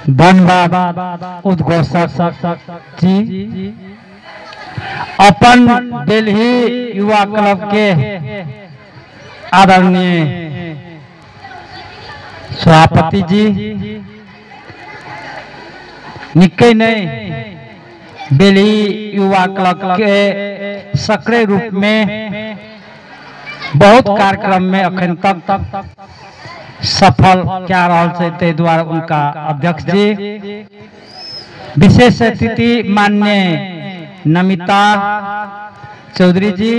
धन्यवाद उद्घोषक जी। अपन दिल्ली युवा क्लब के आदरणीय सभापति जी निकै नहीं दिल्ली युवा क्लब के सक्रिय रूप में बहुत कार्यक्रम में अखन तक सफल क्या रहा ते द्वारा उनका अध्यक्ष जी विशेष अतिथि माननीय नमिता चौधरी जी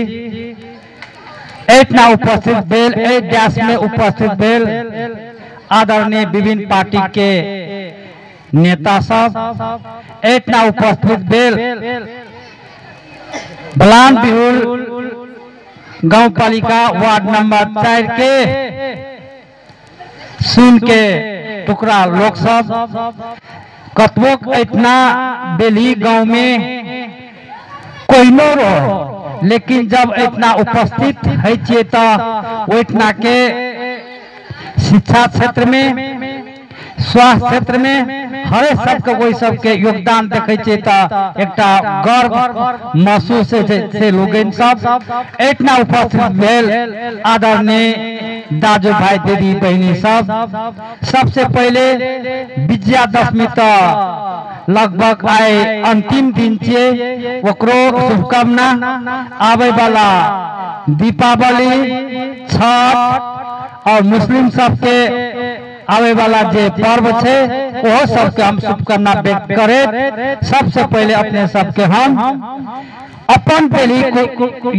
एटना उपस्थित भेल व्यास में उपस्थित भेल आदरणीय विभिन्न पार्टी के नेता सब एटना उपस्थित भेल बलान बिहुल गांव पालिका वार्ड नंबर 4 के सुन के टुकड़ा लोक सब कतबो इतना बेली गांव में कोई न रहो लेकिन जब इतना उपस्थित है तो इतना के शिक्षा क्षेत्र में स्वास्थ्य क्षेत्र में हर सबके कोई सबके योगदान देखे छे तो एकटा गर्व महसूस से लोगन सब इतना उपस्थित भेल आदरणीय दाजू भाई दीदी बहनी सब सबसे पहले विजयादशमी तो लगभग आए अंतिम दिन छे ओकरो शुभकामना आवे वाला दीपावली छठ और मुस्लिम सबके आवे वाला जे पर्व छे वो सबके हम शुभकामना व्यक्त करे। सबसे पहले अपने सबके हम अपन दिल्ली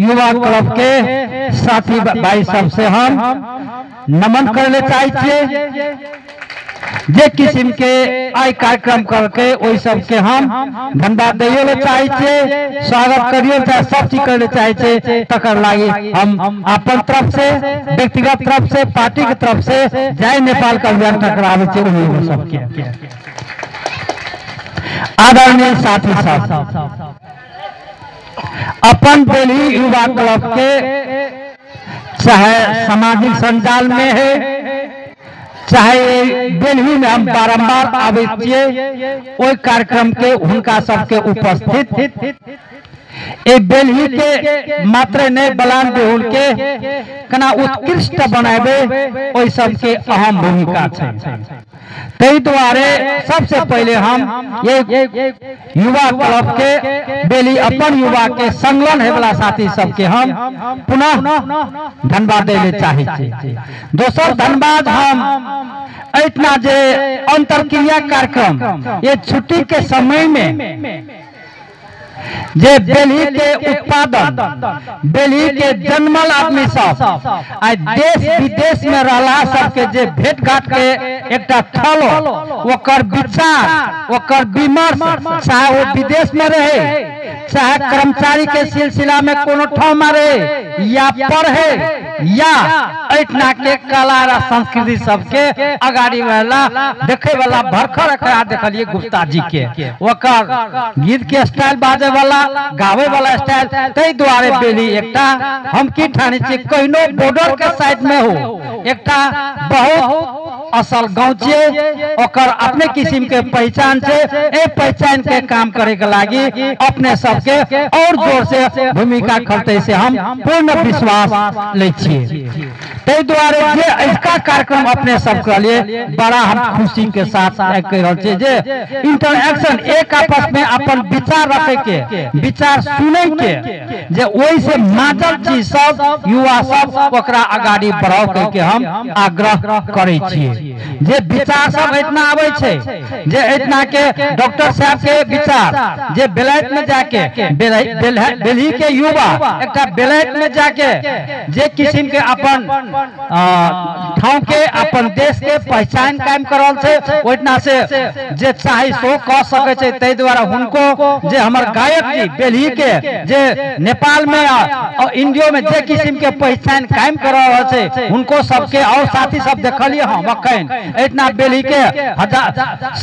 युवा क्लब के साथी भाई सबसे हम नमन करले चाहिए जे किस्म के आई कार्यक्रम करके वही सबके हम धन्यवाद दियो चाहिए स्वागत करियो चाहे सब चीज करे चाहिए तकर लागी हम अपन तरफ से व्यक्तिगत तरफ से पार्टी की तरफ से जय नेपाल का अभियान टकरावे चाहिए सबके आदरणीय साथी सब अपन दिल्ली युवा क्लब के चाहे सामाजिक संजाल में है चाहे दिल्ली में हम बारंबार आवे ओई कार्यक्रम के उनका सबके उपस्थित ए दिल्ली के मात्र ने बलान बिहुल के कना उत्कृष्ट बनावे ओई सबके अहम भूमिका छे तई द्वारे सबसे पहले हम ये युवा क्लब के दिल्ली अपन युवा के संलग्न है वाला साथी सबके हम पुनः धन्यवाद देले चाहिए। दोसर धन्यवाद हम इतना जे अंतरक्रिया कार्यक्रम ये छुट्टी के समय में जे बेली के उत्पादन बेली के जन्मल आदमी सब आज देश विदेश में रहला सबके जे भेंट घाट के एकटा थल ओकर विचार ओकर विमर्श चाहे वो विदेश में रहे चाहे कर्मचारी के सिलसिला में कोनो ठाव में रहे या पढ़े या इतना के कला और संस्कृति सबके अगाड़ी वाला देखे वाला भरखर एकरा देखलिए गुप्ता जी के ओकर गीत के स्टाइल बाजे वाला गावे वाला स्टाइल तई द्वारे बेली एकटा हम की ठानी छी कहिनो बॉर्डर के साइड में हो एकटा बहुत असल गांव छे ओकर अपने किस्म के पहचान छे ए पहचान के काम करे के लागी अपने सबके और जोर से भूमिका खलते से हम पूर्ण विश्वास ले छिए तई द्वारे जे इसका कार्यक्रम अपने सब के लिए बड़ा हम खुशी के साथ कह रहल छे जे इंटरएक्शन एक आपस में अपन विचार रखे के विचार सुने के जे ओई से माजल चीज सब युवा सब ओकरा आगाड़ी बढ़ाओ के हम आग्रह करे छिए जे विचार सब इतना आवे छे जे इतना के डॉक्टर साहब के विचार जे बेलायत में जाके दिल्ली के युवा एकटा बेलायत में जाके जे किस्म के अपन ठाव के अपन देश के पहचान कायम करल छे ओइतना से जे चाहे सो कह सके छे तै द्वारा हुनको जे हमर गायक जी दिल्ली के जे नेपाल में और इंडिया में जे किस्म के पहचान कायम कर रहल छे हुनको सबके और साथी सब देखलिए हम अखन इतना दिल्ली के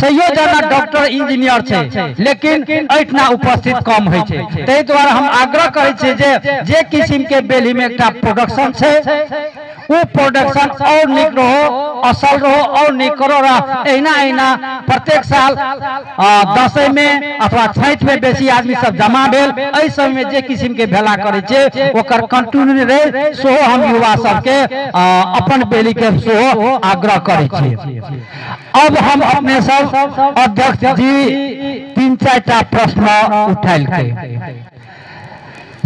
सैयो जना डॉक्टर इंजीनियर छे लेकिन इतना उपस्थित कम होय छे तै द्वारा हम आग्रह करे छे जे किस्म के दिल्ली में एकटा प्रोडक्शन छे वो प्रोडक्शन और निक रहो, असल रहो और निक करो। अहिना प्रत्येक साल दशई में अथवा छठ में बेसी आदमी सब जमा भेल, एहि समय में जे किस्म के भेला करे छे ओकर कंटिन्यू रहे, सो हम युवा सबके अपन बेली के सो आग्रह करे छे। अब हम अपने सब अध्यक्ष जी 3-4टा प्रश्न उठाइल के।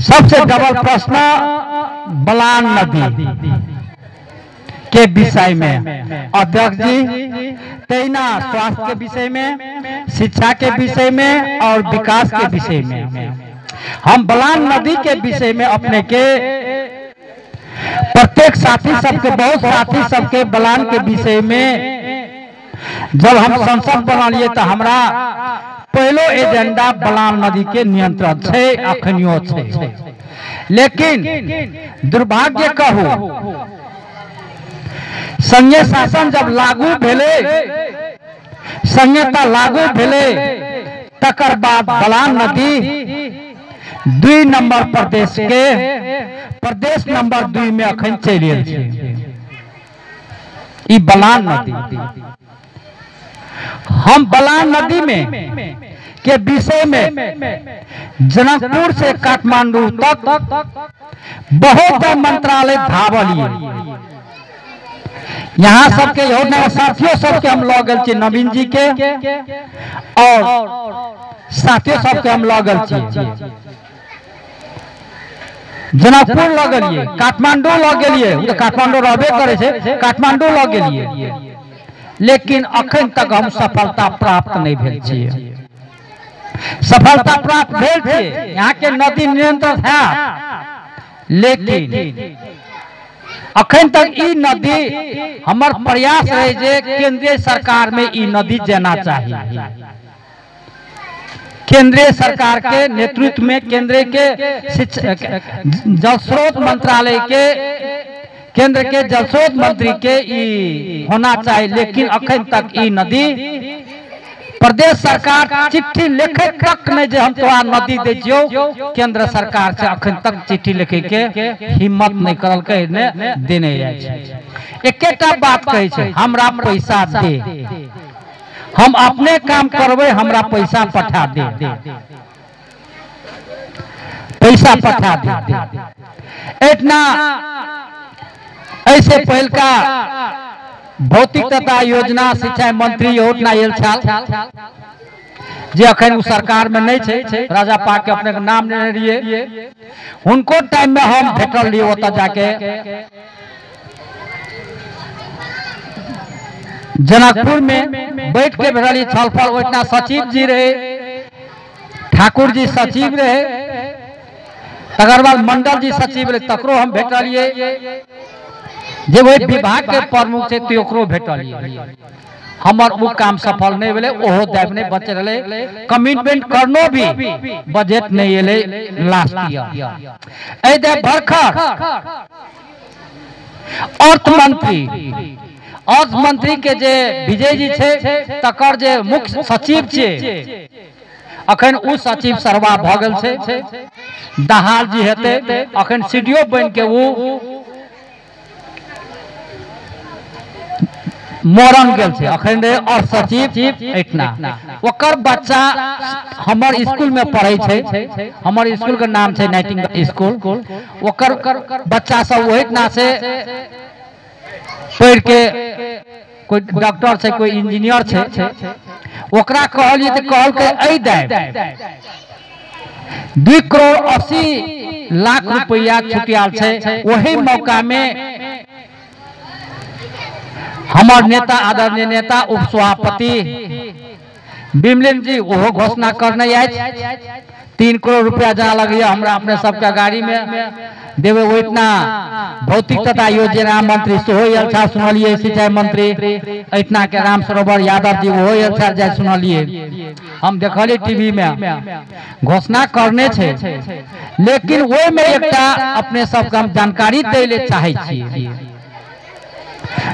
सबसे डबल प्रश्न बलान नदी के विषय में अध्यक्ष जी, तैना स्वास्थ्य के विषय में, शिक्षा के विषय में और विकास के विषय में। हम बलान नदी के विषय में अपने के प्रत्येक साथी सबके, बहुत साथी सबके बलान के विषय में जब हम संसद बना लिए तो हमरा पहलो एजेंडा बलान नदी के नियंत्रण छे, अखनियो छे। लेकिन दुर्भाग्य कहू, संघीय शासन जब लागू भेले, संहिता लागू भेले, तकर बाद बलान नदी 2 नंबर प्रदेश के प्रदेश नंबर 2 में अखन चलि गेल छै। ई बलान नदी, हम बलान नदी में के विषय में जनकपुर से काठमांडू तक बहुत मंत्रालय धावलिए। यहाँ सबके योजना साथियों सबके हम लऽ गेल छी, नवीन जी के और साथियों सबके हम लऽ गेल छी। जनकपुर लऽ गेलिए, काठमांडू लऽ गेलिए, काठमांडू रहबे करे छे, काठमांडू लऽ गेलिए, लेकिन अखन तक हम सफलता प्राप्त नहीं भेल छियै। सफलता प्राप्त भेल छै, यहाँ के नदी नियंत्रण है, लेकिन अखन तक ई नदी हमर प्रयास रहे जे केंद्रीय सरकार में ई नदी जाना चाहिए। केंद्रीय सरकार के नेतृत्व में केंद्र के जल स्रोत मंत्रालय के, केंद्र के जल स्रोत मंत्री के ई होना चाहिए। लेकिन अखन तक ई नदी प्रदेश सरकार चिट्ठी लिखे तक नहीं जे हम तोरा नदी दे छियो, केंद्र सरकार से अखन तक चिट्ठी लिखे के हिम्मत नहीं करल के ने देने जाय छै। एकेटा बात कहे छै, हमरा पैसा दे, हम अपने काम करबे, हमरा पैसा पठा दे, पैसा पठा दे। इतना ऐसे पहल का भौतिक तथा योजना शिक्षा मंत्री योजना आयल छल जे अखन सरकार में नहीं छे, राजा पाक के अपने नाम लेने रहिए, उनको टाइम में हम भेटल रहिए, ओता जाके जनकपुर में बैठ के भेटल छलफल। ओतना सचिव जी रहे, ठाकुर जी सचिव रहे, तकर बाद मंडल जी सचिव रहे, तकरो हम भेटलिए। जे वही विभाग के प्रमुख थे तो ओकरो भेटलिए। हमर वो काम सफल नहीं भेले, ओहो दैब नहीं बचे रहे, कमिटमेंट करनो भी बजट नहीं एले लास्ट ईयर। ए दे भरखर अर्थ मंत्री के जे विजय जी छे, तकर जे मुख्य सचिव छे, अखन उ सचिव सरवा भ गेल छे, दहाल जी हेते, अखन सीडीओ बन के वो मरण गेल छे, अखन रे और सचिव इतना। ओकर बच्चा हमर स्कूल में पढ़े छे, हमर स्कूल के नाम छे नाइटिंगेल स्कूल। ओकर बच्चा सब ओहिना से पढ़ के कोई डॉक्टर छे, कोई इंजीनियर छे, ओकरा कहलिए त कहल के ऐ दे 2 करोड़ 80 लाख रुपया छुटियाल छे। वही मौका में हमार नेता, आदरणीय नेता उपसभापति बिमलेन जी वो घोषणा करने आए 3 करोड़ रुपया जहाँ लगे हमरा अपने सबका गाड़ी में देवे। वो इतना भौतिक तथा योजना मंत्री सेहो अच्छा सुनलिए, सिंचाई मंत्री इतना के राम सरोवर यादव जी वो अच्छा जाए सुनलिए, हम देखलिए टीवी में घोषणा करने छे। लेकिन वो में एकटा अपने सबके हम जानकारी देले चाहे छी।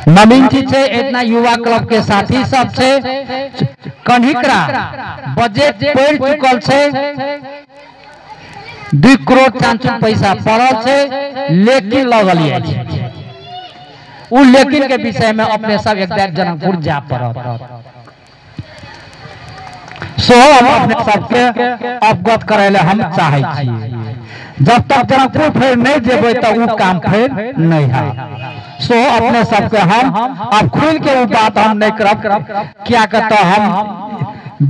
नवीन जी छे, इतना युवा क्लब के साथी सब छे, कन्हिकरा बजट पड़ चुकल छे, 2 करोड़ 400 पैसा पड़ल छे, लेकिन लगलिए उ लेकिन के विषय में अपने सब एक जनकपुर जा पड़त। सो हम अपने सबके अवगत करे ले हम चाहे छी। जब तक जनकपुर फिर नहीं जेबे तो उ काम फिर नहीं है। सो अपने सबके हम अब खुल के वो बात हम नहीं करब, क्या कहता हम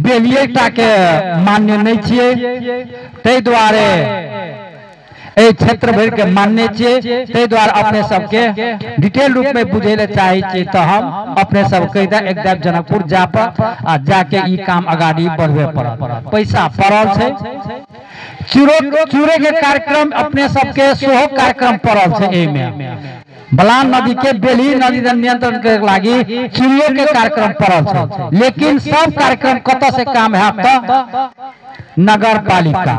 बेलिएटा के मान्य नहीं छिए, ते द्वारे ए क्षेत्र भर के मानने चाहिए, ते द्वारा अपने सबके डिटेल रूप में बुझे ले चाहे छी। तो हम अपने सबके एकदम जनकपुर जा पर जाके ई काम आगाड़ी बढ़वे पड़त। पैसा पड़ल छे, चूरे के कार्यक्रम अपने सबके सोहो कार्यक्रम पड़ल छे। एमे बलान नदी के बेली नदी नियंत्रण के लागी चूरियों के कार्यक्रम पड़ल छे, लेकिन सब कार्यक्रम कत से काम है तो नगर पालिका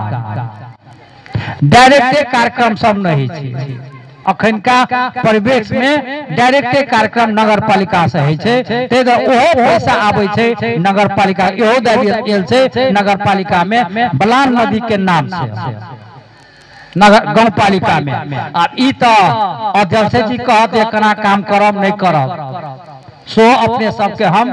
डायरेक्टे कार्यक्रम सब नहीं छे। अखन का परिवेश में डायरेक्टे कार्यक्रम नगर पालिका से है छे, ते ओहो पैसा आवे छे नगर पालिका, इहो दाबियल छे नगर पालिका में बलान नदी के नाम से नगर गांव पालिका में। अब ई तो अध्यक्ष जी कहत एकना काम करब नहीं करब। सो अपने सबके हम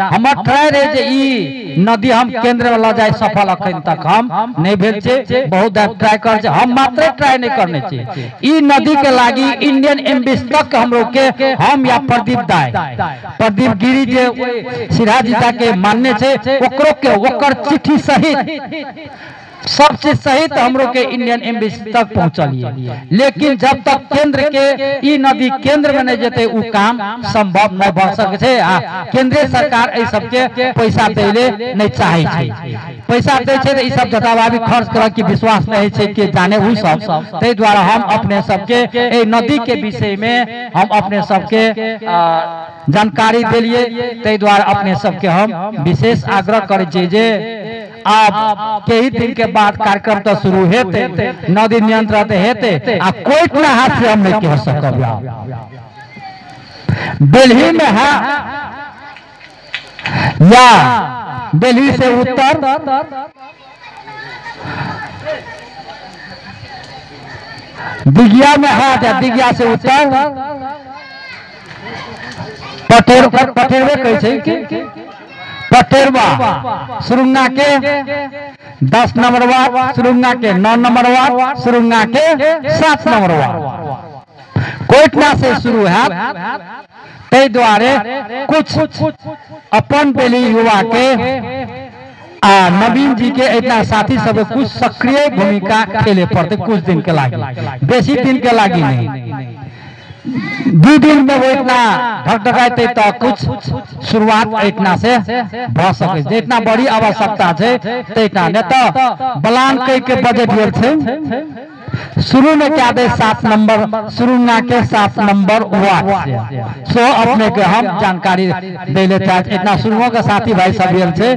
हमर ट्राई रहे जे ई नदी हम केंद्र में ला जाए सफल अखन तक हम नहीं भेल छे। बहुत ट्राई कर हम मात्र ट्राई नहीं करने छे। ई नदी के लागी इंडियन एम्बेसी तक हमरो के हम या प्रदीप गिरी जे सिराज जी के मानने छे ओकरो के ओकर चिट्ठी सहित सब चीज सहित हमरो के इंडियन एम्बेसी तक पहुंचलिए। लेकिन जब तक केंद्र के ई नदी केंद्र में नहीं जेते उ काम संभव नहीं भ सके छे। केंद्रीय सरकार ए सब के पैसा देले नहीं चाहे छे, पैसा दे छे त ई सब जतावाबी खर्च कर के विश्वास नहीं छे कि जाने उ सब। ते द्वारा हम अपने सबके ए नदी के विषय में हम अपने सबके जानकारी देलिए। ते द्वारा अपने सबके हम विशेष आग्रह करे छे जे आप कई दिन के बाद कार्यक्रम तो शुरू हेते, नदी नियंत्रण हेते, आ कोई ना हाथ से हम नहीं कह सकब। दिल्ली में है या दिल्ली से उत्तर दिघिया में है या दिघिया से उत्तर पटेरवे कहे पटेरवा सुरुंगा के 10 नंबर वार्ड, सुरुंगा के 9 नंबर वार्ड, सुरुंगा के 7 नंबर वार्ड कोयटना से शुरू है। ते द्वारे कुछ अपन बेली युवा के नवीन जी के इतना साथी सब कुछ सक्रिय भूमिका खेले पड़ते कुछ दिन के लागी, बेसी दिन के लागी नहीं। 2 दिन में वो इतना ढकढकाते तो कुछ शुरुआत इतना से भ सके, जितना बड़ी आवश्यकता है इतना नहीं तो बलान कई के बजट भेल छे। शुरू में क्या दे 7 नंबर सुरुंगा के 7 नंबर वार्ड। सो अपने के हम जानकारी दे ले चाहे इतना शुरुओं के साथी भाई सब भेल छे,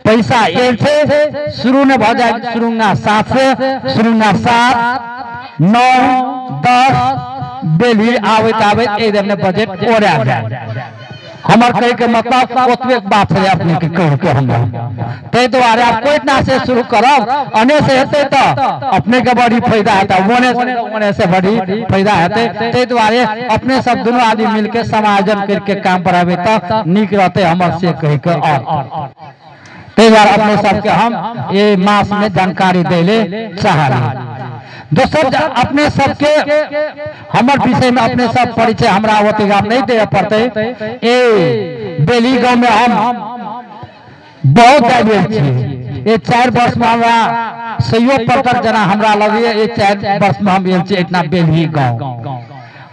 पैसा एल छे शुरू में भ जाए सुरुंगा 7 से सुरुंगा 7 9 10 बेली आवे एकदम ने बजट ओरा जाए। हमार कहे के मतलब ओतबे बात है अपने के कह के हम ते द्वारा आप कोयटना से शुरू करब, अने से हेते तो अपने के बड़ी फायदा है, ओने से बड़ी फायदा है। ते द्वारा अपने सब दोनों आदमी मिलके समायोजन करके काम करावे तो निक रहते हमर से कह के। और ते द्वारा अपने सबके हम ये मास में जानकारी देले चाहली। दोस्तों अपने सबके हमर विषय में अपने सब परिचय हमरा होते नहीं दे पड़ते। ए बेली गांव में हम बहुत जागरूक छे। ये 4 वर्ष में हमरा सहयोग पत्र जना हमरा लगे ये 4 वर्ष में हम इतना बेली गांव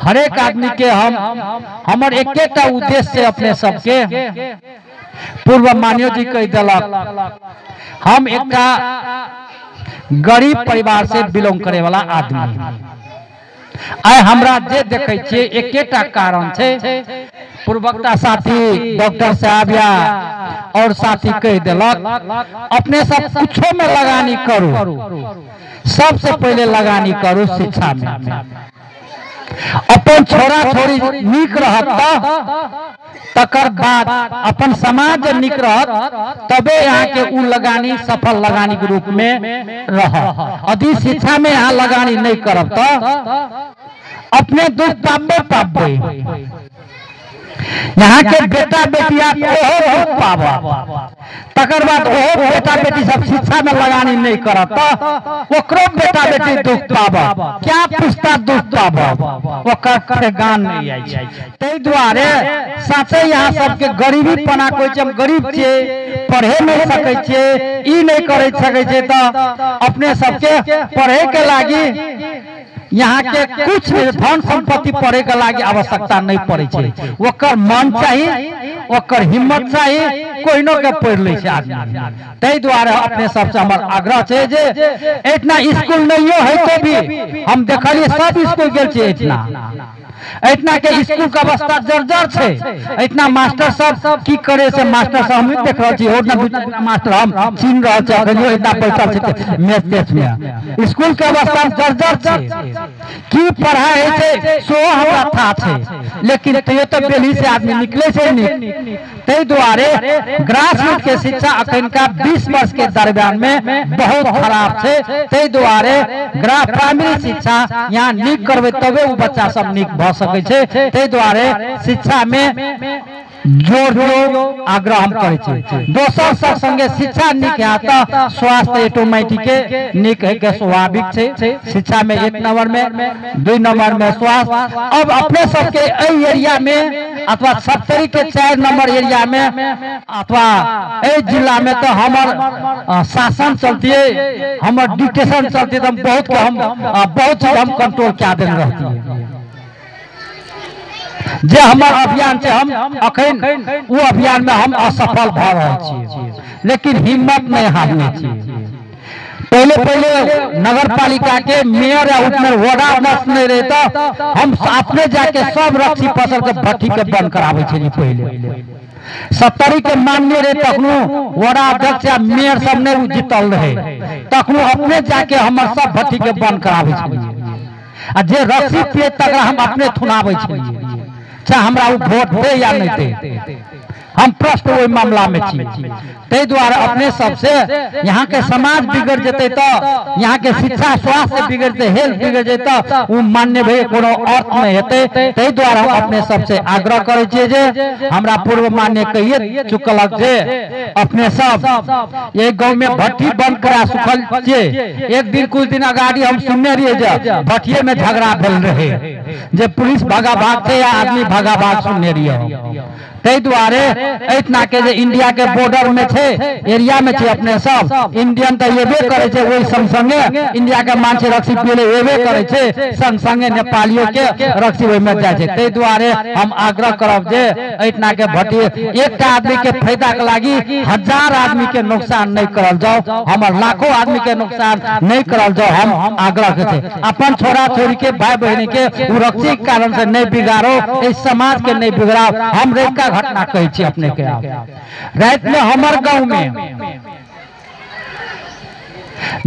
हर एक आदमी के हमर एकेटा उद्देश्य अपने सबके पूर्व मान्यो जी कह दिलक हम एक गरीब परिवार से बिलोंग करे वाला आदमी आय हमरा जे देखे छे एकेटा कारण छे। पूर्वकता साथी डॉक्टर साहब या और साथी कह दिलक अपने सब कुछो में लगानी करू, सबसे पहले लगानी करू शिक्षा में। अपन छोरा छोरी निक रहत तकर बाद अपन समाज निक रहत तबे यहाँ के उ लगानी सफल लगानी के रूप में रह। यदि शिक्षा में यहाँ लगानी नहीं करब तो अपने दुख पाबे पाबे यहाँ के बेटा बेटिया दुख पाबा तकर बाद बेटा बेटी सब शिक्षा में लगानी नहीं करत ओकरो बेटा बेटी दुख पाबा क्या पुछता दुख पाबा ओकर गान नहीं आई तै दुआरे साथे यहाँ सबके गरीबी पना कोई हम गरीब छे पढ़े नहीं सकै छे ई नहीं करे सकै छे तो अपने सबके पढ़े के लागी यहाँ के कुछ धन संपत्ति पढ़े के लागी आवश्यकता नहीं पड़े छे ओकर मन चाहिए ओकर हिम्मत चाहिए कोई न के पढ़ ले छे आदमी तै द्वारा अपने सबसे हमर आग्रह छे जे इतना स्कूल नहीं है तो भी हम देखलिए सब स्कूल गेल छे इतना के स्कूल का अवस्था जर्जर छे इतना मास्टर सब की करे से मास्टर सब हम देख रहल छी और मास्टर हम चिन रहल छी अखनियो इतना बैठल छै मैथ टेस्ट में स्कूल के अवस्था जर्जर छे की पढ़ाई छै सो हमरा था छे लेकिन तैयो तो बेली से आदमी निकले छे नहीं तै द्वारे ग्रास रूट के शिक्षा अखन का 20 वर्ष के दरमियान में बहुत खराब छे तै द्वारे प्राइमरी शिक्षा यहाँ नीक करबे तबे वो बच्चा सब नीक भ सकै छे तै द्वारे शिक्षा में जोर जोर आग्रह हम करे छे दोसर सब संगे शिक्षा नीक है तो स्वास्थ्य ऑटोमेटिक के नीक है के स्वाभाविक छे शिक्षा में 1 नंबर में 2 नंबर में स्वास्थ्य अब अपने सब के एई एरिया में अथवा 70 के 4 नंबर एरिया में अथवा एई जिला में तो हमर शासन चलती है हमर डिक्टेशन चलती है बहुत चीज हम कंट्रोल क्या देन रहती है जे हमार अभियान से हम अखन वो अभियान में हम असफल भ रहे छी लेकिन हिम्मत नहीं हारने छी पहले नगर पालिका के मेयर या उपमेयर वार्ड अध्यक्ष नहीं रहता हम अपने जाके सब रक्षी फसल के भट्टी के बंद करावे छी पहले 70 के माननीय रहे तखनो वार्ड अध्यक्ष या मेयर सब ने जीतल रहे तखनो अपने जाके हमर सब भट्टी के बंद करावे छी आ जे रक्षी पिए तक हम अपने थुनावे छी चाहे हमरा वोट दे या नहीं दे हम प्रश्न वही मामला में छी तै द्वारा अपने सबसे यहाँ के समाज बिगड़ जते तो यहाँ के शिक्षा स्वास्थ्य बिगड़ जते हेल्थ बिगड़ जते वो मान्य भई कोनो अर्थ में हेते तै द्वारा हम अपने सबसे आग्रह करे छी जे हमरा पूर्व मान्य कहिए चुकलक जे अपने सब ये गांव में भट्टी बंद करा सुखल छे एक दिन कुछ दिन अगाड़ी हम सुनने रहिए जे भट्टिए में झगड़ा भेल रहे जे पुलिस भागा भाग थे या आदमी भागा भाग सुनने रहिए तै द्वारे इतना के जे इंडिया के बॉर्डर में छे एरिया में छे अपने सब इंडियन तो येबे करे छे वही संगे इंडिया के मानछे रक्षी पीले येबे करे छे संगे नेपालियों के रक्षी वही में जाय छे तै द्वारे हम आग्रह करब जे इतना के भट्टी एक आदमी के फायदा के लागी 1000 आदमी के नुकसान नहीं करल जाओ हमर लाखों आदमी के नुकसान नहीं करल जाओ हम आग्रह करे अपन छोरा छोरी के भाई बहन के रक्षी के कारण से नहीं बिगाड़ो इस समाज के नहीं बिगड़ाओ हम रेखा घटना कही छी अपने के रात में हमार गांव में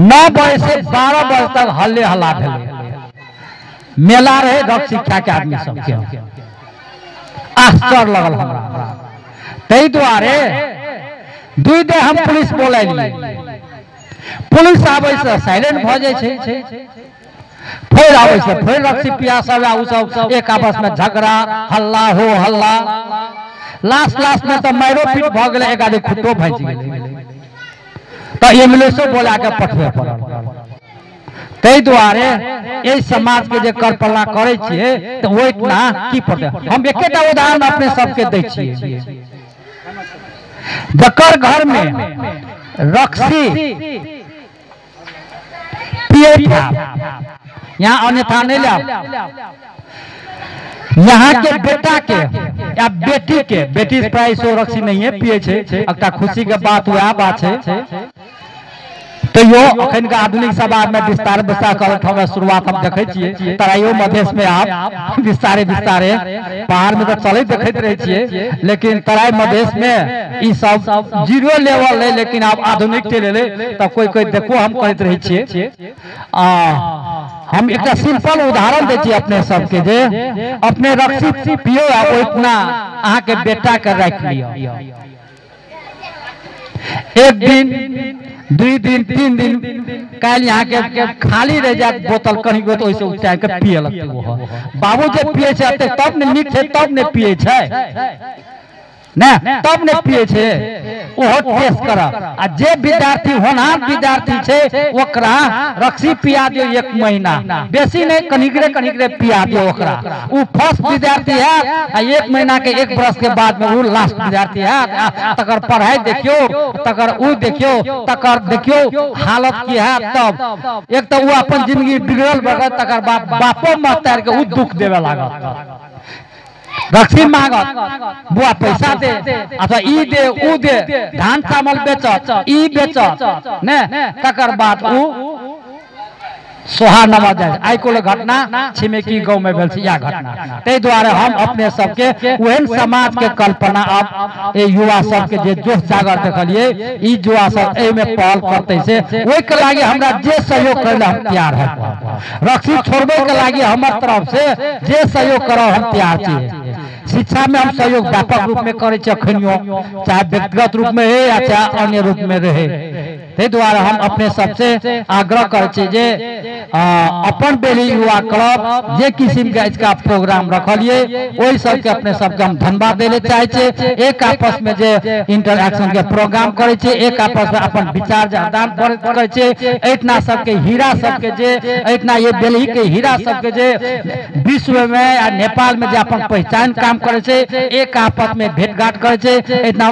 9 बजे से 12 बजे तक हल्ले हल्ला भेले मेला रहे रक्त शिक्षा के आदमी सब के आश्चर्य लगल हमरा तै द्वारे 2 दिन हम पुलिस बोलैली पुलिस आबै से साइलेंट भ जाय छै फिर आबै से फिर रक्षी पिया सब एक आपस में झगड़ा हल्ला हो हल्ला लास्ट में तो मारो पीट भ गेले एक आदमी खुट्टो भांज गेले तो एम्बुलेंसो बोला के पठवे पड़ल तै द्वारे ए समाज के जे करपला करे छिए तो वो इतना की पड़े हम एकेटा उदाहरण अपने सबके दै छिए जकर घर में रक्षी पिए यहाँ अन्यथा नहीं ला यहाँ के बेटा के या बेटी के बेटी प्राय रक्षी नहीं है पिए छे एकटा खुशी के बात हुआ बात है तो यो अखन का आधुनिक समाज में विस्तार करत हम शुरुआत हम देखे छिए तराइयो मधेश में आप विस्तारे पहाड़ में तो चले देखते रहे छिए लेकिन तराई मधेश में ई सब जीरो लेवल है लेकिन आप आधुनिक के ले तो कोई देखो हम कहते रहे छिए हम एक सिंपल उदाहरण दे छिए अपने सबके जे अपने रक्षी पियो इतना अहाँ के बेटा के रख लियो एक दिन 2 दिन 3 दिन कल यहाँ के खाली रह जाए बोतल कहीं तो वैसे उठा के पिए लगते वो बाबू जब पिए तब ने नीक है तब ने पिए ना तब ने पिए छे ओहो टेस्ट कर आ जे विद्यार्थी होनहार विद्यार्थी छे ओकरा रक्सी पिया दियो 1 महीना बेसी नहीं कनिकरे पिया दियो ओकरा उ फर्स्ट विद्यार्थी है आ 1 महीना के 1 बरस के बाद में उ लास्ट विद्यार्थी है तकर पढ़ाई देखियो तकर उ देखियो तकर देखियो हालत की है तब एक तो उ अपन जिंदगी बिगड़ल बगत तकर बापो मास्टर के उ दुख देवे लागत रक्सी मांगत बुआ पैसा दे अथवा ई दे उ दे धान चावल बेचत ई बेचत ने तकर बाद उ सोहा नमा जाए आई को घटना छिमेकी गांव में भेल या घटना ते द्वारा हम अपने सबके ओहन समाज के कल्पना अब ए युवा सब के जे जोश जागर देखलिए ई युवा सब ए में पहल करते से ओइ के लागी हमरा जे सहयोग करे हम तैयार है रक्सी छोड़बे के लागी हमर तरफ से जे सहयोग करो हम तैयार छी शिक्षा में हम सहयोग व्यापक रूप में करे अखनियो चाहे व्यक्तिगत रूप में है या चाहे अन्य रूप में रहे ते द्वारा हम अपने सबसे आग्रह करे जे अपन बेली युवा क्लब जे किस्म का इसका प्रोग्राम रखलिए वही सब के अपने सबके हम धन्यवाद देले चाहे छे एक आपस में जे इंटरएक्शन के प्रोग्राम करे छे एक आपस में अपन विचार आदान प्रदान करे छे इतना सबके हीरा सबके जे इतना ये बेली के हीरा सबके जे विश्व में या नेपाल में जे अपन पहचान काम करे छे एक आपस में भेंट घाट करे छे इतना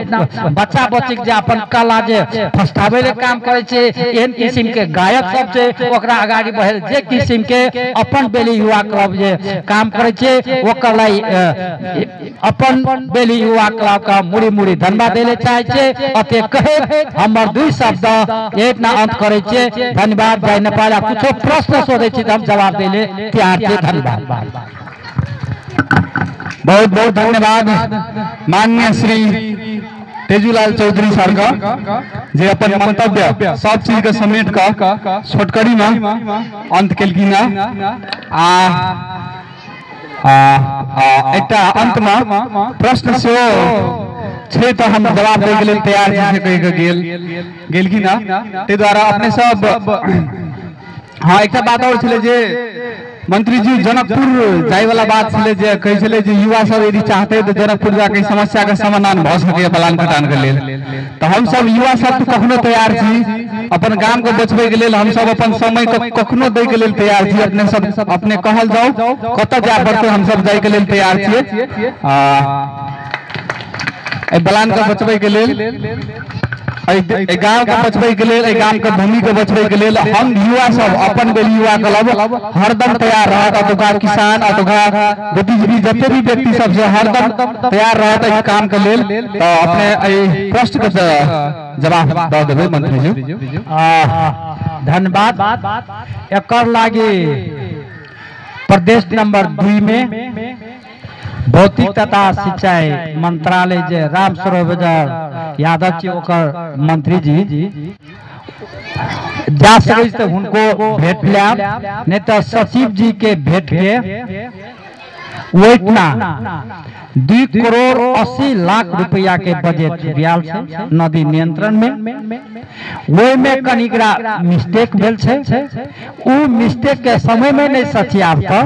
बच्चा बच्ची जे अपन कला जे फस्टावे ले काम करे छे एहन किस्म के गायक सब छे ओकरा आगाड़ी बढ़े जे किस्म के अपन बेली युवा क्लब जे काम करे छे ओकर लाई अपन बेली युवा क्लब का मुड़ी धन्यवाद देले चाहे छे अते कहे हमर 2 शब्द इतना अंत करे छे धन्यवाद जय नेपाल कुछ प्रश्न सोधे छी हम जवाब देले तैयार छे धन्यवाद बहुत बहुत धन्यवाद माननीय श्री तेजूलाल चौधरी सर का जे अपन मंतव्य सब चीज के समेट का छोटकरी में अंत केलखिन एकटा अंत में प्रश्न से छे तो हम जवाब दे गेल तैयार जे कहि के गेलखिन ते द्वारा अपने सब हाँ एक बात और छले जे मंत्री जी जनकपुर जाए वाला बात छले जे कहि छले जे युवा सब यदि चाहते तो जनकपुर जाके समस्या का समाधान भ सके बलान कटान के लेल तो हम सब युवा सब तो कखनो तैयार छी अपन गांव को बचबे के लेल हम सब अपन समय को कखनो दे के लेल तैयार छी अपने सब अपने कहल जाओ कत जा पड़ते हम सब जाए के लेल तैयार छी बलान को बचबे के लेल गांव के बचबे के लेल गांव के भूमि के बचबे के लेल हम युवा सब अपन बेली युवा क्लब हरदम तैयार रहत अतुका किसान अतुका बुद्धिजीवी जते भी व्यक्ति सब से हरदम तैयार रहत इस काम के लेल तो अपने प्रश्न के जवाब द देबे मंत्री जी धन्यवाद एकर लागी प्रदेश नंबर 2 में भौतिक तथा सिंचाई मंत्रालय जे राम सरोवर यादव जी ओकर मंत्री जी जा सके तो उनको भेंट लिया नहीं तो सचिव जी के भेंट के वैटना 2 करोड़ 80 लाख रुपया के बजट दियाल छे नदी नियंत्रण में वही में कनिकरा मिस्टेक भेल छे उ मिस्टेक के समय में नहीं सचियावता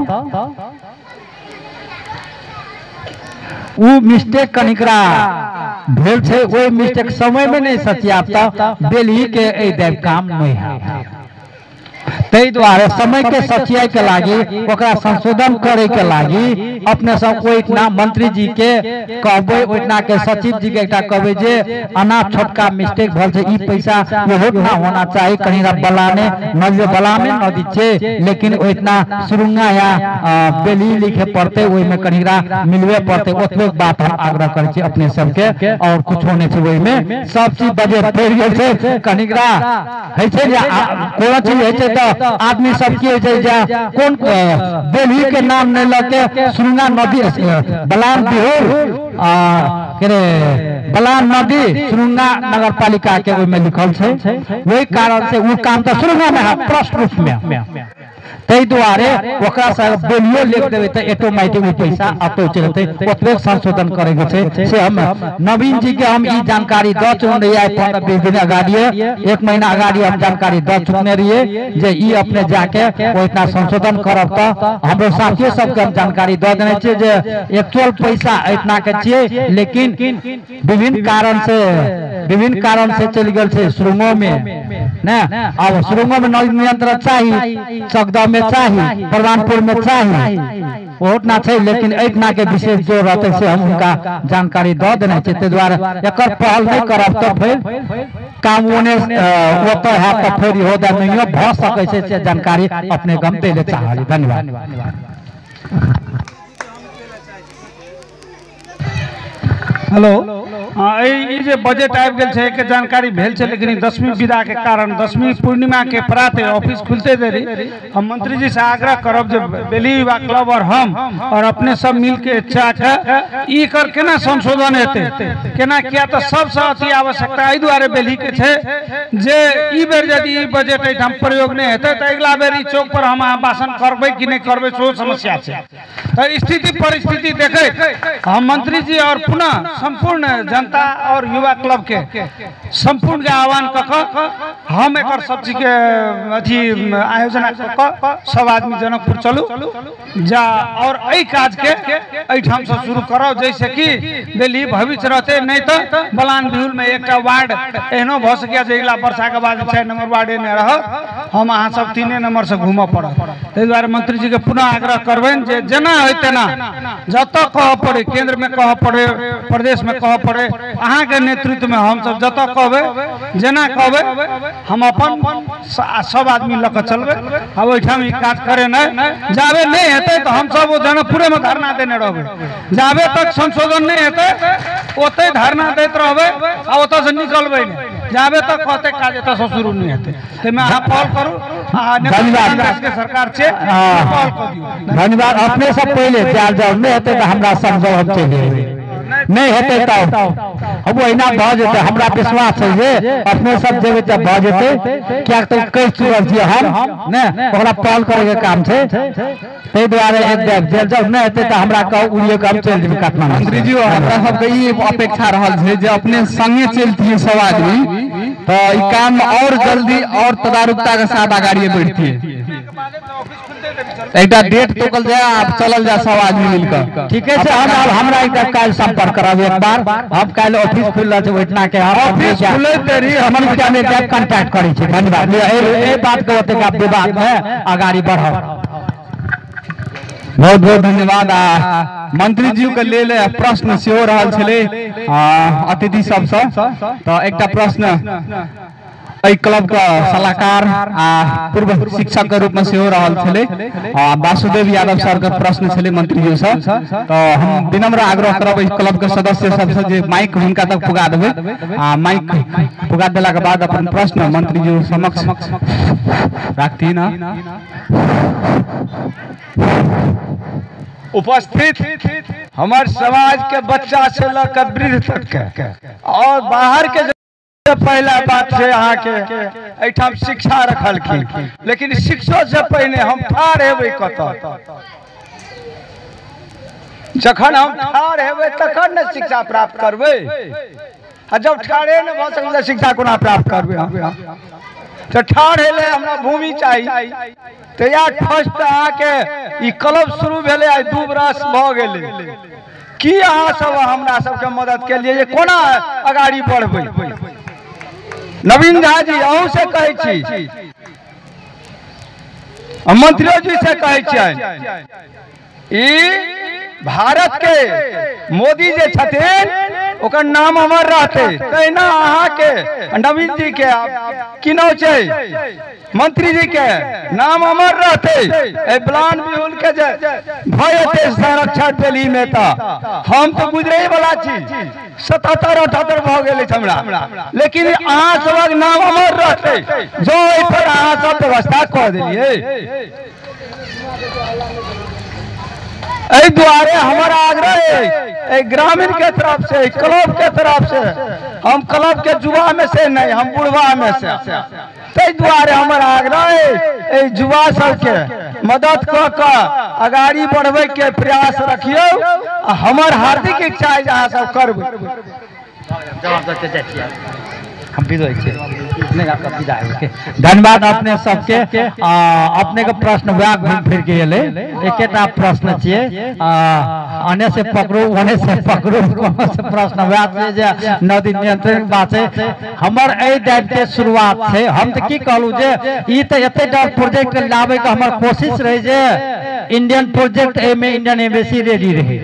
उ मिस्टेक कनिकरा भेल छे ओइ मिस्टेक समय में नहीं सचियावता बेली के ए देव काम नहीं है तई द्वारा समय के सचियाई के लागी ओकरा संशोधन करे के लागी अपने सब कोई इतना मंत्री जी के कहबे ओइतना के सचिव जी के एकटा कहबे जे अना छोटका मिस्टेक भल छे ई पैसा ये ना होना चाहिए कहीं बलाने नदी बलाने नदी छे लेकिन ओइतना सुरुंगा या बेली लिखे पड़ते ओइ में कहीं मिलवे पड़ते ओतबे बात हम आग्रह करे छी अपने सब के और कुछ होने छे ओइ में सब चीज बजट पड़ गेल छे कहीं है छे जे कोनो चीज है छे तो आदमी सब की कौन बेली के नाम नहीं लगे सुरुंगा नदी बलान बिहोर बलान नदी सुरुंगा नगर पालिका के में लिखल छे वही कारण से वो काम तो सुरुंगा में है प्रश्न रूप में ताहि दुआरे ओकरा से बोलियो लिख देवे तो ऑटोमेटिक पैसा ऑटो चलते ओतबे संशोधन करे के छै से हम नवीन जी के हम ई जानकारी द चुकने रहिए 15-20 दिन अगाड़ी 1 महीना अगाड़ी हम जानकारी द चुकने रहिए जे ई अपने जाके ओ इतना संशोधन करब तो हमरो साथियों सबके हम जानकारी द देने छियै जे एक्चुअल पैसा इतना के छियै लेकिन विभिन्न कारण से चल गेल छै सुरंगों में ना। अब सुरंगों में नियंत्रण चाहिए, चकदा में चाहिए, प्रधानपुर में चाहिए, उतना छै लेकिन इतना के विशेष जोर रहते से हम उनका जानकारी द देने छै। ते द्वारा एकर पहल नहीं करब तो फिर काम ओने ओत है तो फिर हो द नहीं भ सकै छै से जानकारी अपने गम दे ले चाहली। धन्यवाद। हेलो, जे बजट आबि गेल छै के जानकारी भेल छै लेकिन 10वीं विदा के कारण 10वीं पूर्णिमा के प्राते ऑफिस खुलते देरी हम मंत्री जी से आग्रह करब जे बेली युवा क्लब और हम और अपने सब मिल के ई कर केना संशोधन हेतै केना किया तो सबसे अति आवश्यकता एहि दुआरे बेली के छै जे ई बेर यदि ई बजट एठाम प्रयोग नहीं हेतै तो अगला बेर ई चौक पर हम भाषण करबै कि नहीं करबै सो समस्या छै। तो स्थिति परिस्थिति देखे हम मंत्री जी और पुनः संपूर्ण जनता और युवा क्लब के संपूर्ण के आह्वान कक हम एक सब चीज के अथी आयोजना कक सब आदमी जनकपुर चलू जा और एहि काज के एठाम से शुरू करो जैसे कि बेली भविष्य रहते नहीं तो बलान बिहुल में एक वार्ड एहनो भ सकिया जे अगला वर्षा के बाद 6 नंबर वार्ड ने रह हम अहाँ सब 3 नंबर से घूम पड़। ताहि द्वारे मंत्री जी के पुनः आग्रह करबनि जे जेना होय तेना जत कह पड़े केंद्र में कह पड़े प्रदेश में कह पड़े अहाँ के नेतृत्व में हम सब जत कहबे जेना कहबे हम अपन सब आदमी लक चलबे। अब ओइठाम ई काज करे नहीं जाबे नहीं हेतै तो हम सब जनकपुरे में धरना देने रहबे जाबे तक संशोधन नहीं हेतै ओते धरना देत रहबे आ ओत से निकलबे नहीं जाबे तक कहते काज एत से शुरू नहीं हेतै। ते में अहाँ पहल करू धन्यवाद के सरकार छे पहल कर दियौ। धन्यवाद। अपने सब पहले तैयार जाओ नहीं हेतै तो हमरा समझो हम चले नहीं हेतै तो अब ओहिना भ जेतै हमरा विश्वास है जे अपने सब जेबै त भ जेतै क्या तो कह चुकल छी हम ने ओकरा पहल करे के काम छै। ताहि दुआरे एक जब नहीं हेतै तो हमरा कहू उड़िए के हम चल जेबै काठमांडू। मंत्री जी हमरा सबके ई अपेक्षा रहल छै जे अपने संगे चलतिए सब आदमी तो ई काम और जल्दी और तदारुकता के साथ आगाड़ी बढ़तिए। एकटा डेट तोकल जाए आप चलल जा सब आदमी मिलकर ठीक है। हम हमरा एक काल संपर्क करब एक बार हम काल ऑफिस खुलल छै ओइतना के हम ऑफिस खुले तेरी हमन के में जाके कांटेक्ट करै छी। धन्यवाद। ए बात के ओते का विवाद में आगाड़ी बढ़ब। बहुत बहुत धन्यवाद। मंत्री जी के लेल प्रश्न सेहो रहल छले अतिथि सबसे तो एकटा प्रश्न एहि क्लब का सलाहकार पूर्व शिक्षक के रूप में सेहो रहल छले वासुदेव यादव सर के प्रश्न छले मंत्री जी से तो हम विनम्र आग्रह करब एहि क्लब के सदस्य सबसे जे माइक हुनका तक पुगा देबै माइक पुगा देला के बाद अपन प्रश्न मंत्री जी समक्ष राखती ना। उपस्थित हमारे समाज के बच्चा से लेकर वृद्ध तक के और बाहर के पहला बात है अहाँ के एठाम शिक्षा रखलखिन लेकिन शिक्षा से पहले हम ठाढ़ हेबै कतऽ जखन हम ठाढ़ हेबै तखन ने शिक्षा प्राप्त करबै आ जब ठाढ़े न भ सकले शिक्षा कोना प्राप्त करबै। तो ठाढ़ हेले हमरा भूमि चाहिए तो या फर्स्ट अहाँ के ई क्लब शुरू भेले आई 2 बरस भ गेले की अहाँ सब हमरा सबके मदद के लिए कोना आगाड़ी बढ़बै। नवीन झा जी अहूँ से कहै छी मंत्रियों जी से कहै छियै ई भारत के मोदी जे छथिन ओकर नाम अमर रहते तहिना अहाँ के नवीन जी के किनो छै मंत्री जी के नाम अमर रहते बलान बिहुल के जे भय संरक्षण बेली में तो हम तो गुजरे वाला छी 77-78 भ गेल हमरा लेकिन अहाँ सबक नाम अमर रहते जो एहि पर अहाँ सब व्यवस्था कऽ देलिए। एहि दुआरे हमारा आग्रह है ग्रामीण के तरफ से क्लब के तरफ से हम क्लब के युवा में से नहीं हम बुढ़वा में से ताहि दुआरे हमारा आग्रह है युवा सबके मदद क के आगाड़ी बढ़वे के प्रयास रखियो। हमर हार्दिक इच्छा है अहाँ सब करबै। धन्यवाद अपने सबके। अपने के प्रश्न व्याग घूम फिर के एले एकेटा प्रश्न छिए, अने से पकड़ू ओने से पकड़ू, कोनो से प्रश्न व्याग छै जे नदी नियंत्रण बात छै। हमर एहि दायित्व के शुरुआत छै। हम त की कहलू जे ई त एते टा प्रोजेक्ट लावे के हमर कोशिश रहे जे इंडियन प्रोजेक्ट ए में इंडियन एम्बेसी रेडी रहे,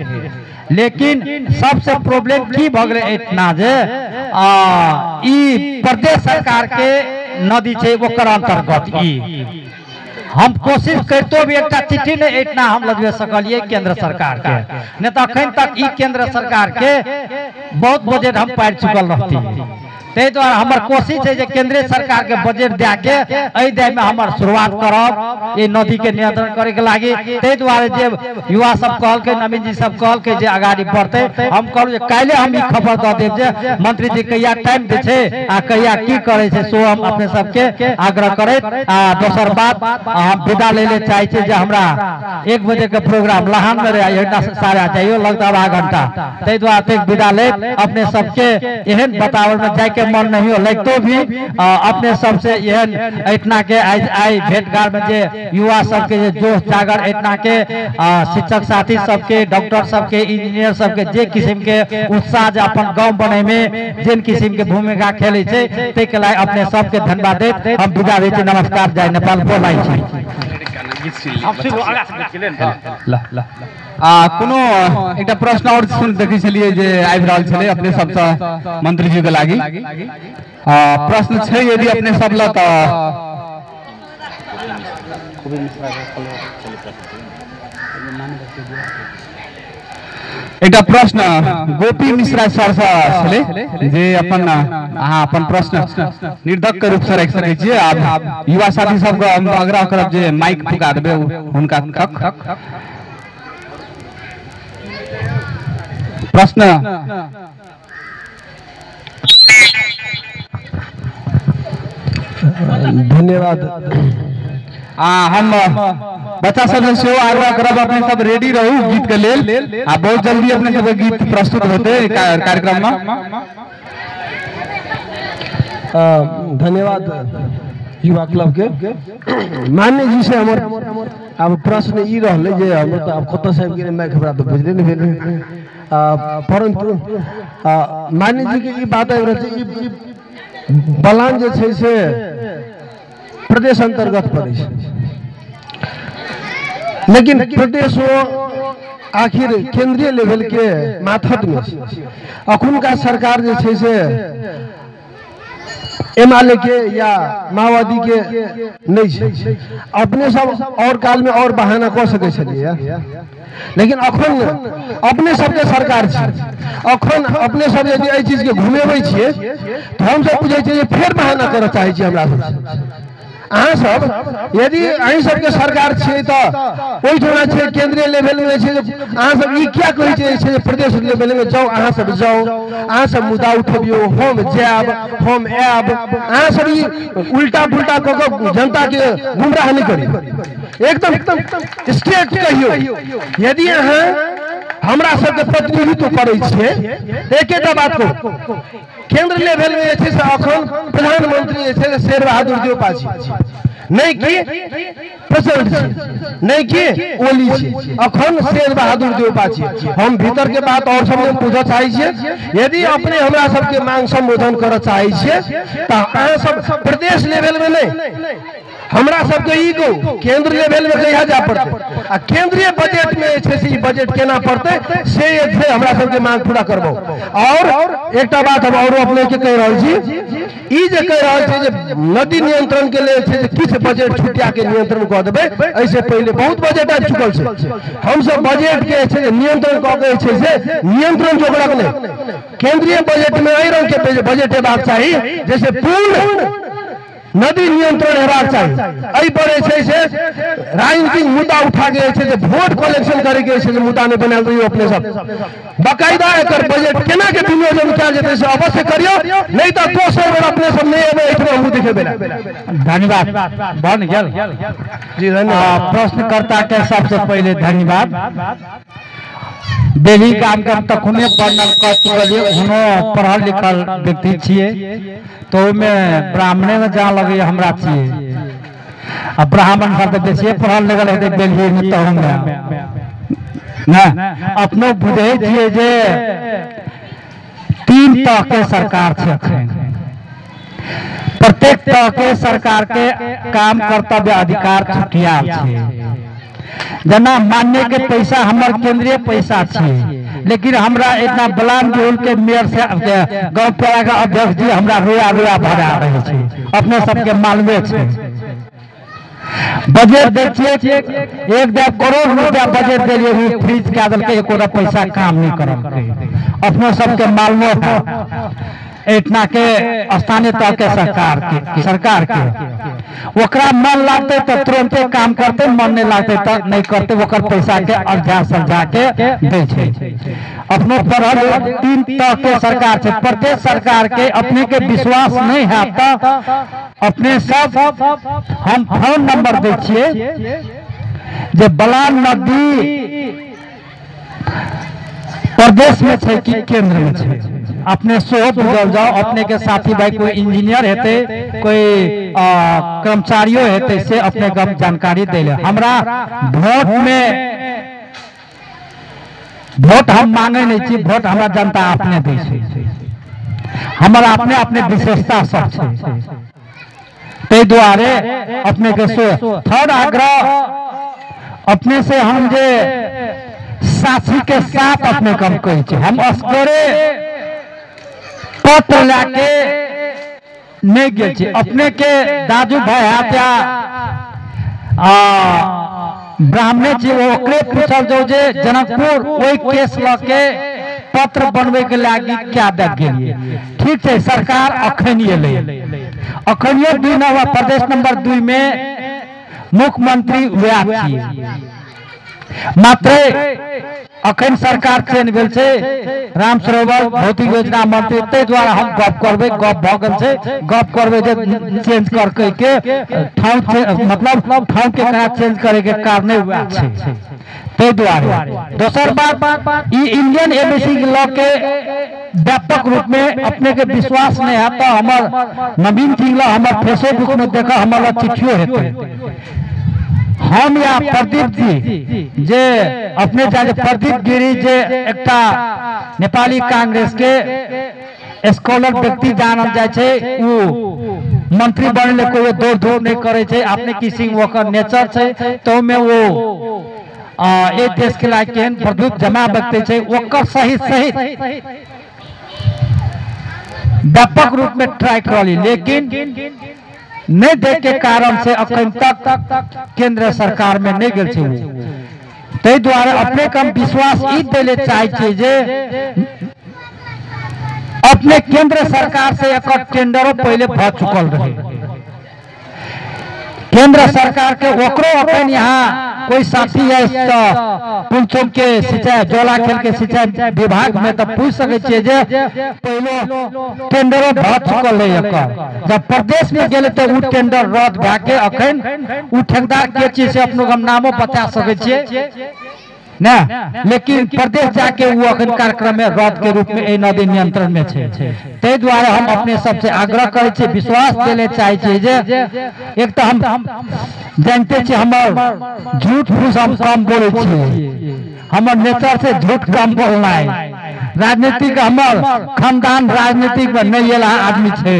लेकिन सबसे प्रॉब्लम की भ गेलै इतना जे ई प्रदेश सरकार के नदी छै ओकर अंतर्गत ई हम कोशिश करतो भी एक चिट्ठी नहीं इतना हम लजवे सकलिए केंद्र सरकार के, नहीं तो अखन तक ई केंद्र सरकार के बहुत बजट हम पार चुकल रहती। ते द्वारा हमार कोशिश है जे केंद्रीय सरकार के बजट दे के एहि दय में हमार शुरुआत करब ये नदी के नियंत्रण करे के लागी। ते द्वारा जे युवा सब कहल के, नवीन जी सब कहल के जे आगाड़ी बढ़ते, हम कहलू जे काल्हि हम ई खबर द देब जे मंत्री जी कहिया टाइम दे छै आ कहिया की करे छै, सो हम अपने सबके आग्रह करैत दोसर बात हम विदा ले चाहे छै जे हमरा 1 बजे के प्रोग्राम लहान में रहे एटा सारा चाहिए लगता आधा घंटा। ते द्वारा विदा ले अपने सबके एहन बतावल में जाके मन नहीं हो लगतो भी अपने सबसे एहन इतना के आई भेंटघाट में जे युवा सबके जे जोश जागर इतना के शिक्षक साथी सबके, डॉक्टर सबके, इंजीनियर सबके जे किस्म के उत्साह जे अपन गांव बने में जिन किस्म के भूमिका खेले छै ते के लिए अपने सबके धन्यवाद देत हम विदा दै छी। नमस्कार, जय नेपाल, बोलाई छी। कोनो एकटा प्रश्न और सुन देखै छलिए जे आबि रहल छलै अपने सबसँ मंत्री जी के लागी। प्रश्न छै यदि अपने सब ल त एकटा प्रश्न गोपी मिश्रा सर से छलै जे अपन अहाँ अपन प्रश्न निर्धक के रूप से रख सकै छियै। आब युवा साथी सबके हम आग्रह करब जे माइक फुका देबै हुनका तक। प्रश्न धन्यवाद। हम बच्चा सब से आग्रह करब अपने सब रेडी रहू गीत के लेल। आ बहुत जल्दी अपने सब गीत प्रस्तुत होते कार्यक्रम में। धन्यवाद युवा क्लब के मान्य जी से हमर अब प्रश्न ई रहले जे हम तो अब कत साहब के मैं खबरा तो बुझले नहीं भेल, परंतु मान्य जी के ई बात आबि रहल छै ई बलान जे छै से प्रदेश अंतर्गत पड़े छै, लेकिन प्रदेश आखिर केंद्रीय लेवल के माथत में अखुनका सरकार जे छै से एमएलए के या माओवादी के नहीं छै। अपने सब और काल में और बहाना कर सके छलिए, लेकिन अखन अपने सबके सरकार छै। अखन अपने सब यदि एहि चीज के घुमेबै छियै तो हम सब बुझै छियै फेर बहाना करऽ चाहै छियै हमरा सब। अहाँ सब यदि अहीं सबके सरकार छै तो ओहि ठना छै केंद्रीय लेवल में छै अहाँ सब ई क्या कहै छै प्रदेश लेवल में जाओ, अहाँ सब जाओ, अहाँ सब मुद्दा उठबियो, हम जाब, हम आब, अहाँ सब ई उल्टा पुल्टा क के जनता के गुमराह नहीं करी, एकदम स्ट्रेट कहियो। यदि अहाँ हमरा सबके प्रतिनिधित्व करै छियै एकेटा बात को केंद्र लेवल में छै से अखन प्रधानमंत्री जे छै शेर बहादुर देवपा छै, नहीं कि प्रेसिडेंट छै, नहीं कि ओली छै, अखन शेर बहादुर देवपा छै। हम भीतर के बात और सब पूछऽ चाहै छियै, यदि अपने हमरा सबके मांग संबोधन करऽ चाहै छियै त अहाँ सब प्रदेश लेवल में नहीं, हमरा सबके ई को केंद्र लेवल में कहिया जा पड़ते आ केंद्रीय बजट में छै से बजट केना पड़ते से छै हमरा सबके मांग पूरा करबो। और एकटा बात हम और अपने के कह रहल छी, ई जे कह रहल छै जे नदी नियंत्रण के लेल छै किछ बजट छुटिया के नियंत्रण क देबै, ऐसे पहले बहुत बजट आबि चुकल छै। हम सब बजट के छै नियंत्रण क के छै से नियंत्रण जोगरक नहीं, केंद्रीय बजट में एहि रंग के बजट हेबाक चाही जैसे पूर्ण नदी नियंत्रण हेबाक चाहिए। एहि पर से राजनीतिक मुद्दा उठा के वोट कलेक्शन करे के मुद्दा नहीं बनाल रही अपने सब बाकायदा एक बजट केना के विनियोजन किया जाए से अवश्य करियो, नहीं तो 200 बेर अपने सब नहीं एबे देखे बेला। धन्यवाद बन गेल जी धन्यवाद। प्रश्नकर्ता के सबसे पहले धन्यवाद। बेली काम के तखने वर्णन कर चुकलिए, हुनो पढ़ल लिखल व्यक्ति छिए, तो में ब्राह्मणे में जा लगे हमरा छिए। अब ब्राह्मण सब बेसिए पढ़ल लिखल है बेली में तो हम ना अपनो बुझे छिए जे 3 तरह के सरकार छै अखन। प्रत्येक तरह के सरकार के काम कर्तव्य अधिकार छुटियाल छै। जना मान्य के पैसा हमर केंद्रीय पैसा छै, लेकिन हमरा इतना बलान बिहुल के मेयर से गांव पाड़ा का अध्यक्ष जी हमरा रोया भरा रहे छै, अपने सबके मालूमे छै। बजट देखिए 1 करोड़ रुपया बजट दिलिए, फ्रीज कऽ देलकै, एको पैसा काम नहीं करलकै। अपने सबके मालूम है इतना के स्थानीय तह के सरकार के ओकरा मन लागते तो तुरंते काम करते, मन नहीं लागते तो नहीं करते, ओकर पैसा के अर्जा सजा के दे छे। अपनो पढ़ल 3 तरह के सरकार छे। प्रत्येक सरकार के अपने के विश्वास नहीं है तो अपने सब हम फोन नंबर दे छिए जे बलान नदी प्रदेश में छे कि केंद्र में छे, अपने सोच बुझल जाओ। अपने के साथी भाई कोई इंजीनियर हेते, कोई कर्मचारियों हेते, से अपने गप जानकारी देले। हमरा वोट में वोट हम मांगे नहीं छी, वोट हमरा जनता अपने दे छै। हमारा अपने अपने विशेषता सब छै, ते द्वारे अपने के थर्ड आग्रह अपने से हम जे साथी के साथ अपने कम कही छे। हम असगरे पत्र लाके नहीं गेल छी, अपने के दादू भाई हत्या ब्राह्मणे छी, ओकरे पूछल जो जे जनकपुर वही केस लके पत्र बनवे के लागी क्या दे गेलिए। ठीक है, सरकार अखन एले, अखनियो 2 नंबर प्रदेश नंबर 2 में मुख्यमंत्री वह छिए। मात्र अखन सरकार चेंज भेल छै, राम सरोवर भौतिक योजना मंत्री, ते द्वारा हम गप करबे, गप भ गेल छै, गप करबे जे चेंज कर के ठाव मतलब ठाव के कहा चेंज करे के कारण हुआ छै। ते द्वारा दोसर बात ई इंडियन एमबेसी लॉ के व्यापक रूप में अपने के विश्वास नहीं है तो हमर नवीन सिंह हमर फेसबुक में देखा हमारा चिट्ठियों हेतु हम या प्रदीप जी जे अपने जाने प्रदीप गिरी जे एकटा नेपाली कांग्रेस के स्कॉलर व्यक्ति जानल जाय छै, वो मंत्री बनले कोई दौड़ धूप नहीं करे छै, अपने किसी ओकर नेचर छै, तो में वो ए देश के लायक केहन प्रदीप जमा व्यक्ति छै, ओकर सही व्यापक रूप में ट्राई करली, लेकिन नहीं दे के कारण से अखन तक केंद्र सरकार में नहीं गेल छै। ते द्वारा अपने कम विश्वास ई देले चाहे छै जे अपने केंद्र सरकार से एक टेंडरों पहले भ चुकल रहे। केंद्र सरकार के ओकरो अपन यहाँ कोई साथी है पुलचौक के सिंचाई जोला खेल के सिंचाई विभाग में तो पूछ सके छे जे पहले टेंडरों भ चुकल है। जब प्रदेश में गेले तो उ टेंडर रद्द भा के अखन उ ठेकेदार के चीज से अपनो हम नामो बता सके छे ना, लेकिन प्रदेश जाके वो अखन कार्यक्रम में रद्द के रूप में नदी नियंत्रण में छे। ते द्वारा हम अपने सबसे आग्रह करे छे, विश्वास देले चाहे छे जे एक तो हम जानते छे हमर झूठ फूस हम कम बोले छे, हमर नेचर से झूठ कम बोलना है। राजनीतिक हमर खानदान राजनीतिक में नहीं एला आदमी छे,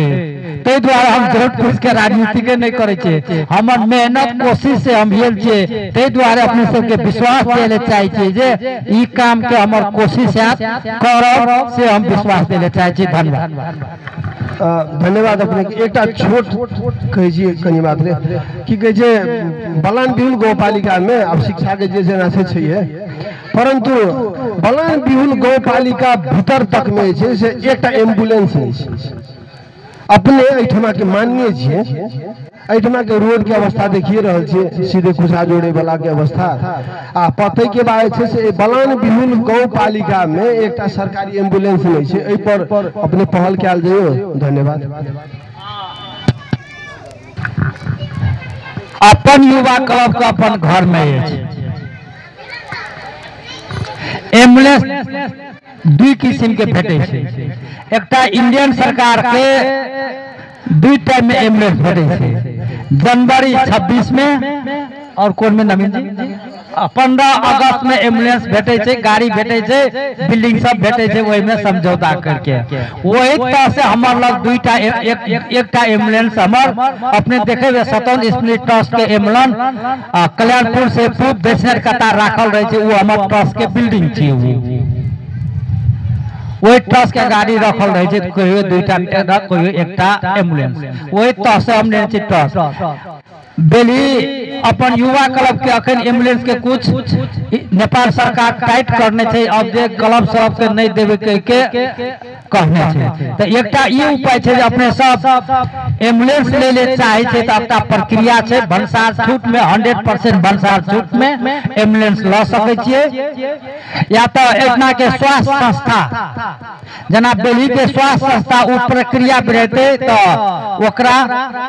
ते द्वारा हम झूठ फूस के राजनीति के नहीं करे छे, हमर मेहनत कोशिश से हम हेल छे। ते द्वारा अपने सबके विश्वास देले चाहे छे जे ई काम के हमर कोशिश है करब से हम विश्वास देले चाहे छे। धन्यवाद। धन्यवाद। अपने एक छोट कहे छी कनी बात रे की कहे छे बलान बिहुल गौपालिका में अब शिक्षा के जे जेना से छै, परंतु बलान बिहुल गौपालिका भीतर तक में छै से एकटा एम्बुलेंस नहीं छै। अपने एठमा के माननीय छिए, एठमा के रोड के अवस्था देखिए रहल छिए, सीधे खुशा जोड़े वाला के अवस्था आ पते के बाद छै से बलान बिहुल गौपालिका में एकटा सरकारी एम्बुलेंस नहीं छै। एहि पर अपने पहल कैल जाइयो। धन्यवाद। अपन युवा क्लब के अपन घर में एम्बुलेंस दुई किस्म के भेटे छे। एकटा इंडियन सरकार के दुई टाइम में एम्बुलेंस भेटे छे, जनवरी 26 में और कौन में नवीन जी 15 अगस्त में एम्बुलेंस भेटे छे, गाड़ी भेटे छे, बिल्डिंग सब भेटे छे, वही में समझौता करके वही तरह से हमार लग दुईटा एकटा एम्बुलेंस हमार अपने देखे हुए स्वतंत्र स्मृति ट्रस्ट के एम्बुलेंस कल्याणपुर से पूर्व दक्षिण कतार राखल रहे छे, वो हमार ट्रस्ट के बिल्डिंग थी। वही ट्रस्ट के गाड़ी रखल रहे छे, कोई दुईटा ट्रक कोई एकटा एम्बुलेंस, वही तरह से हमने ट्रस्ट बेली अपन युवा क्लब के अखन एम्बुलेंस के कुछ नेपाल सरकार टाइट करने छे, अब जे क्लब सब के नहीं देवे के कहने छे। तो एकटा ई उपाय छे जे अपने सब एम्बुलेंस ले ले चाहे छे तो एकटा प्रक्रिया छे, भंसार छूट में 100% भंसार छूट में एम्बुलेंस ल सके छिए, या तो एकना के स्वास्थ्य संस्था जना बेली के स्वास्थ्य संस्था उ प्रक्रिया रहते तो ओकरा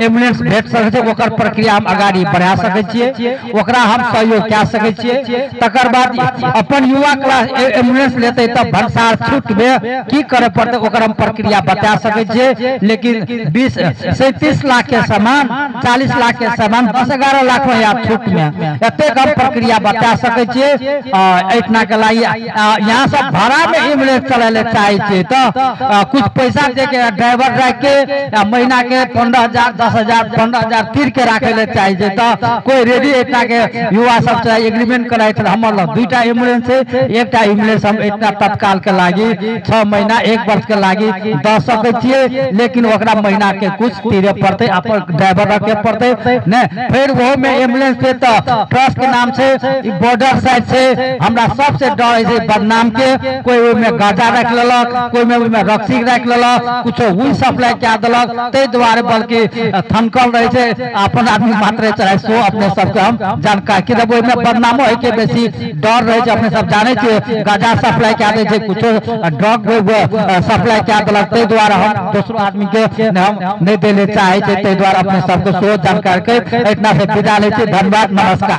एम्बुलेंस भेट सके छे, ओकर प्रक्रिया हम आगाड़ी बढ़ा सके छिए, ओकरा हम सहयोग क्या सके छिए। तकर बाद अपन युवा क्लास एम्बुलेंस लेते तब भंसार छूट में की करे पड़ते ओकर हम प्रक्रिया बता सके छिए। लेकिन 20 से 30 लाख के सामान 40 लाख के सामान 10-11 लाख में या छूट में एते हम प्रक्रिया बता सके छिए। इतना के लाई यहाँ सब भाड़ा में एम्बुलेंस चले चाहे छिए तो कुछ पैसा दे के ड्राइवर रख के महीना के 15,000 10,000 15,000 तीर के रखे ले चाहिए तो कोई रेडी इतना के युवा सब चाहे एग्रीमेंट कराए थे। हमारे दुईटा एम्बुलेंस है, एकटा एम्बुलेंस हम इतना तत्काल के लागी 6 महीना 1 वर्ष के लागी दे सके छिए, लेकिन ओकरा महीना के कुछ तीरे पड़ते अपन ड्राइवर रखे पड़ते ने। फिर वो में एम्बुलेंस पे तो ट्रस्ट के नाम से बॉर्डर साइड से हमरा सबसे डर है बदनाम के, कोई में गाजा रख लेलक, कोई में रक्सी रख लेलक, कुछ हुई सप्लाई क्या देलक, ते द्वारे बल्कि थनकल रहे छे अपन आदमी मात्र चाहे सो अपने सबके हम जानकारी कि ओहि में बदनामो है के बेसी डर रहे छे। अपने सब जाने छे गाजा सप्लाई क्या दे छे, कुछ ड्रग सप्लाई क्या देलक, ते द्वारा हम दूसरो आदमी के हम नहीं देले चाहे छे, ते द्वारा अपने सबके सो जानकारी के इतना से विदा ले छे। धन्यवाद, नमस्कार।